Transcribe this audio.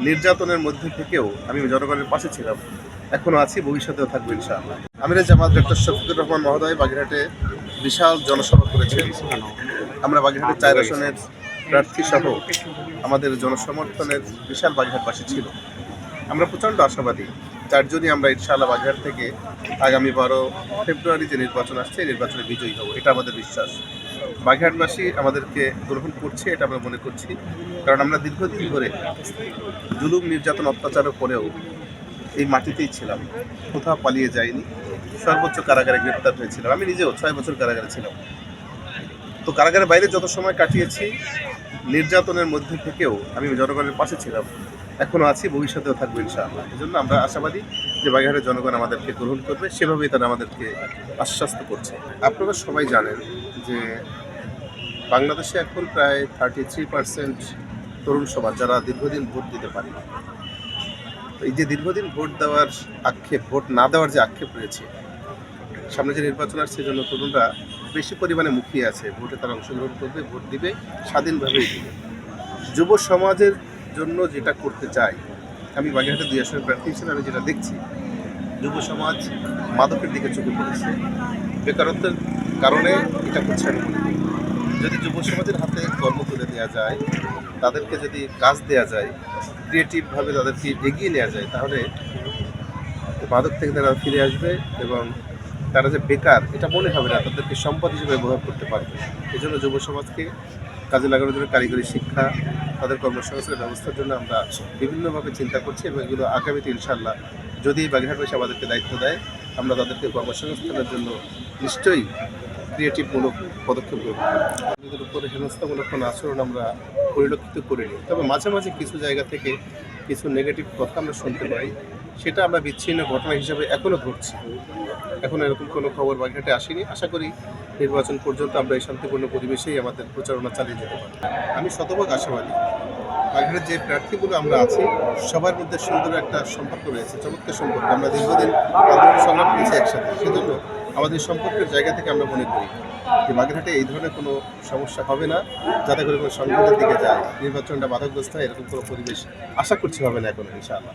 নির্যাতনের মধ্যে থেকেও আমি জনগণের পাশে ছিলাম, এখনো আছি, ভবিষ্যতেও থাকবো ইনশাআল্লাহ। আমিরে জামাত ডক্টর শফিকুর রহমান মহোদয় বাগেরহাটে বিশাল জনসভা করেছেন। আমরা বাগেরহাটের 4 আসনের প্রার্থী সহ আমাদের জনসমর্থনের বিশাল বাগেরহাটবাসী ছিল। আমরা প্রচণ্ড আশাবাদী, 4 জনই আমরা ইনশাআল্লাহ বাগেরহাট থেকে আগামী 12 ফেব্রুয়ারি যে নির্বাচন আসছে এই নির্বাচনে বিজয়ী হব, এটা আমাদের বিশ্বাস। বাগেরহাটবাসী আমাদেরকে গ্রহণ করছে, এটা আমরা মনে করছি, কারণ আমরা দীর্ঘদিন ধরে জুলুম, নির্যাতন, অত্যাচারের পরেও এই মাটিতেই ছিলাম, কোথাও পালিয়ে যাইনি। সর্বোচ্চ কারাগারে গ্রেপ্তার হয়েছিলাম, আমি নিজেও 6 বছর কারাগারে ছিলাম। তো কারাগারের বাইরে যত সময় কাটিয়েছি, নির্যাতনের মধ্যে থেকেও আমি জনগণের পাশে ছিলাম, এখনো আছি, ভবিষ্যতেও থাকবো ইনশাআল্লাহ। এই জন্য আমরা আশাবাদী যে বাগেরহাটের জনগণ আমাদেরকে গ্রহণ করবে, সেভাবেই তারা আমাদেরকে আশ্বস্ত করছে। আপনারা সবাই জানেন যে বাংলাদেশে এখন প্রায় 33% তরুণ সমাজ যারা দীর্ঘদিন ভোট দিতে পারেনি। এই যে দীর্ঘদিন ভোট দেওয়ার আক্ষেপ, ভোট না দেওয়ার যে আক্ষেপ রয়েছে, সামনে যে নির্বাচন আসছে, সেজন্য তরুণরা বেশি পরিমাণে মুখিয়ে আছে, ভোটে তারা অংশগ্রহণ করবে, ভোট দিবে, স্বাধীনভাবেই দিবে। যুব সমাজের জন্য যেটা করতে চাই, আমি বাগেরহাটে 2 আসনের প্রার্থী হিসেবে আমি যেটা দেখছি, যুব সমাজ মাদকের দিকে চোখে পড়েছে, বেকারত্বের কারণে এটা করছে আমি মনে করি। যদি যুব সমাজের হাতে কর্ম তুলে দেওয়া যায়, তাদেরকে যদি কাজ দেওয়া যায়, ক্রিয়েটিভভাবে তাদেরকে এগিয়ে নেওয়া যায়, তাহলে মাদক থেকে তারা ফিরে আসবে এবং তারা যে বেকার এটা মনে হবে না, তাদেরকে সম্পদ হিসেবে ব্যবহার করতে পারবে। এই জন্য যুব সমাজকে কাজে লাগানোর জন্য কারিগরি শিক্ষা, তাদের কর্মসংস্থানের ব্যবস্থার জন্য আমরা বিভিন্নভাবে চিন্তা করছি এবং এগুলো আগামীতে ইনশাআল্লাহ যদি বাগেরহাটবাসী আমাদেরকে দায়িত্ব দেয়, আমরা তাদেরকে কর্মসংস্থানের জন্য নিশ্চয়ই ক্রিয়েটিভমূলক পদক্ষেপ গ্রহণ করব। আমাদের উপরে হেনস্থামূলক কোনো আচরণ আমরা পরিলক্ষিত করিনি, তবে মাঝে মাঝে কিছু জায়গা থেকে কিছু নেগেটিভ কথা আমরা শুনতে পাই, সেটা আমরা বিচ্ছিন্ন ঘটনা হিসাবে এখনও ঘটছি। এখনও এরকম কোনো খবর বাগেরহাটে আসেনি। আশা করি নির্বাচন পর্যন্ত আমরা এই শান্তিপূর্ণ পরিবেশেই আমাদের প্রচারণা চালিয়ে যেতে পারি। আমি শতভাগ আশাবাদী, বাগেরহাটের যে প্রার্থীগুলো আমরা আছি, সবার মধ্যে সুন্দর একটা সম্পর্ক রয়েছে, চমৎকার সম্পর্ক। আমরা দীর্ঘদিন আন্দোলন সংগ্রাম করেছি একসাথে, সেজন্য আমাদের সম্পর্কের জায়গা থেকে আমরা মনে করি যে বাগেরহাটে এই ধরনের কোনো সমস্যা হবে না, যাতে করে কোনো সংকটের দিকে যায়, নির্বাচনটা বাধাগ্রস্ত হয়, এরকম কোনো পরিবেশ আশা করছি হবে না এখন ইনশাআল্লাহ।